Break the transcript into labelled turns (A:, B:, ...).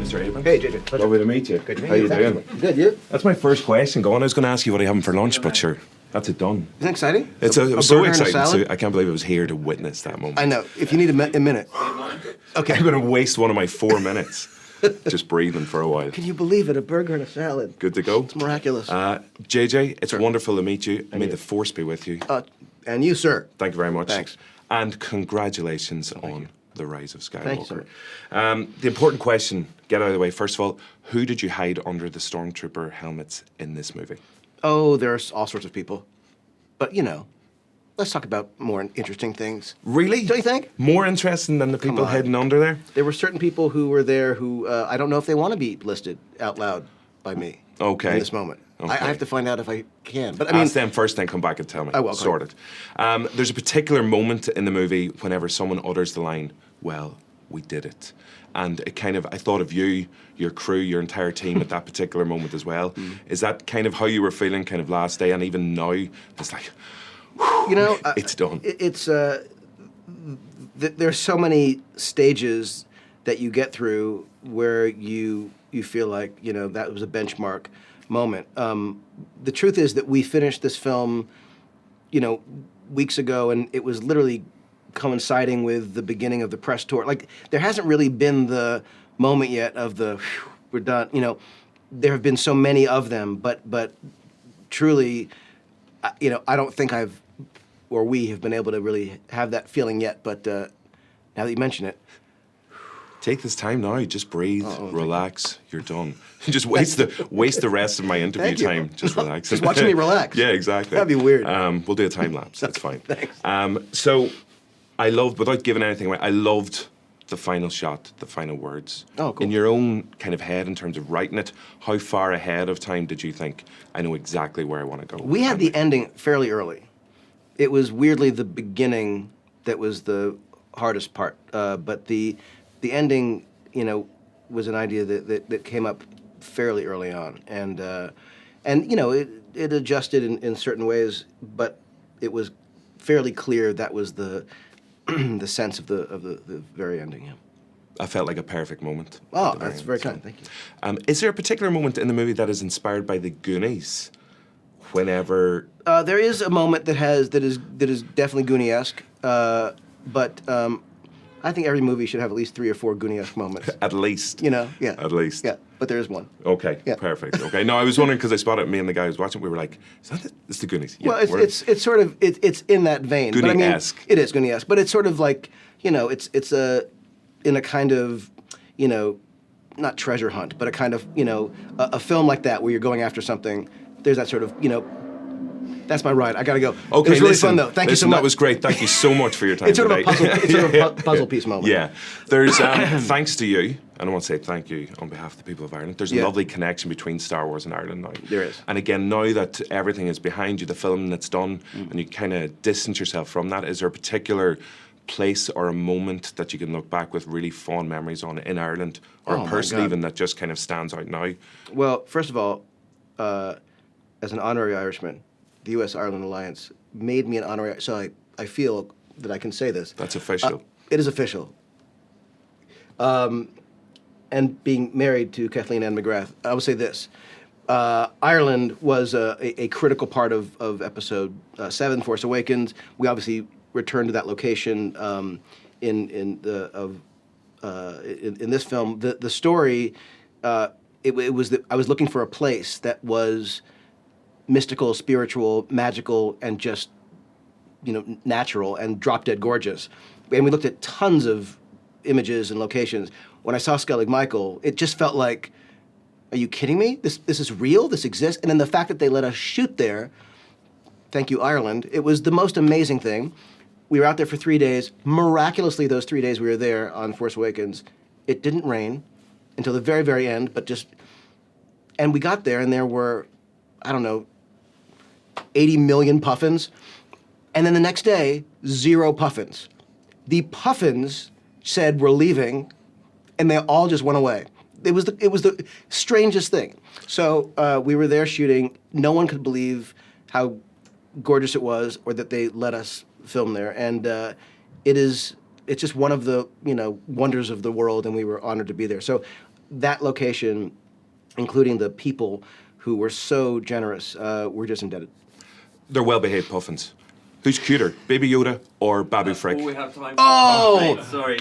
A: Mr. Abrams.
B: Hey, JJ. Pleasure.
A: Lovely to meet you.
B: Good to meet
A: How
B: you.
A: you
B: Thank
A: doing?
B: you. Good, you?
A: That's my first question going. I was going to ask you what I'm having for lunch, but sure, that's it done.
B: Isn't it exciting?
A: It was
B: a
A: so
B: burger and a
A: exciting.
B: salad?
A: I can't believe I was here to witness that moment.
B: I know. If you need a minute. Okay.
A: I'm going to waste one of my 4 minutes just breathing for a while.
B: Can you believe it? A burger and a salad.
A: Good to go.
B: It's miraculous.
A: JJ, it's wonderful to meet you. May the force be with you.
B: And you, sir.
A: Thank you very much.
B: Thanks.
A: And congratulations on the Rise of Skywalker.
B: Thank you, sir.
A: The important question, get out of the way. First of all, who did you hide under the stormtrooper helmets in this movie?
B: Oh, there's all sorts of people. But, let's talk about more interesting things.
A: Really?
B: Don't you think?
A: More interesting than the people
B: on.
A: hiding under there?
B: There were certain people who were there who I don't know if they want to be listed out loud by me.
A: Okay.
B: In this moment.
A: Okay.
B: I have to find out if I can. But I mean,
A: ask them first, then come back and tell me.
B: I will.
A: Sorted. There's a particular moment in the movie whenever someone utters the line, "Well, we did it," and it kind of, I thought of you, your crew, your entire team at that particular moment as well. Is that kind of how you were feeling, kind of last day, and even now? It's like, it's done.
B: There's so many stages that you get through where you feel like that was a benchmark moment. The truth is that we finished this film, weeks ago, and it was literally coinciding with the beginning of the press tour. Like, there hasn't really been the moment yet of the whew, we're done. There have been so many of them, but truly, I don't think we have been able to really have that feeling yet. But now that you mention it.
A: Take this time now. Just breathe, relax. You're done. Just waste the rest of my interview time. Just relax.
B: Just watching me relax.
A: Yeah, exactly.
B: That'd be weird.
A: We'll do a time lapse. That's fine.
B: Thanks.
A: So, I loved, without giving anything away, I loved the final shot, the final words.
B: Oh, cool.
A: In your own kind of head, in terms of writing it, how far ahead of time did you think, I know exactly where I want to go?
B: We had the ending fairly early. It was weirdly the beginning that was the hardest part, but the ending, was an idea that came up fairly early on, and it adjusted in certain ways, but it was fairly clear that was the the sense of the very ending. Yeah.
A: I felt like a perfect moment.
B: Oh, that's very kind. Thank you.
A: Is there a particular moment in the movie that is inspired by the Goonies? Whenever
B: there is a moment that is definitely Goonie-esque, but. I think every movie should have at least 3 or 4 Goonie-esque moments.
A: At least.
B: Yeah.
A: At least.
B: Yeah, but there is one.
A: Okay,
B: Yeah.
A: perfect. Okay, no, I was wondering because I spotted me and the guy who was watching. We were like, "Is that it? It's the Goonies." Yeah,
B: Well, it's sort of it's in that vein. But I mean,
A: Goonie-esque.
B: it is Goonie-esque, but it's sort of like it's in a kind of not treasure hunt, but a kind of a film like that where you're going after something. There's that sort of That's my ride. I gotta go.
A: Okay,
B: it was really
A: listen,
B: fun though. Thank you so much.
A: That was great. Thank you so much for your time.
B: It's sort of a
A: today.
B: puzzle. It's sort of a puzzle piece moment.
A: Yeah, there's thanks to you, and I want to say thank you on behalf of the people of Ireland. There's a lovely connection between Star Wars and Ireland now.
B: There is.
A: And again, now that everything is behind you, the film that's done, and you kind of distance yourself from that, is there a particular place or a moment that you can look back with really fond memories on in Ireland, or a person even that just kind of stands out now?
B: Well, first of all, as an honorary Irishman, the U.S.-Ireland Alliance made me an honorary, so I feel that I can say this.
A: That's official.
B: It is official. And being married to Kathleen Ann McGrath, I will say this. Ireland was a critical part of Episode 7, Force Awakens. We obviously returned to that location in this film. The story, it was that I was looking for a place that was mystical, spiritual, magical, and just, natural and drop-dead gorgeous. And we looked at tons of images and locations. When I saw Skellig Michael, it just felt like, are you kidding me? This is real? This exists? And then the fact that they let us shoot there, thank you, Ireland, it was the most amazing thing. We were out there for 3 days. Miraculously, those 3 days we were there on Force Awakens, it didn't rain until the very, very end, and we got there and there were, 80 million puffins. And then the next day, 0 puffins. The puffins said we're leaving, and they all just went away. It was the strangest thing. So we were there shooting. No one could believe how gorgeous it was, or that they let us film there. And it's just one of the wonders of the world, and we were honored to be there. So that location, including the people who were so generous, we're just indebted.
A: They're well-behaved puffins. Who's cuter, Baby Yoda or Babu Frick?
C: Oh, we have time.
B: Oh!
C: Right, sorry.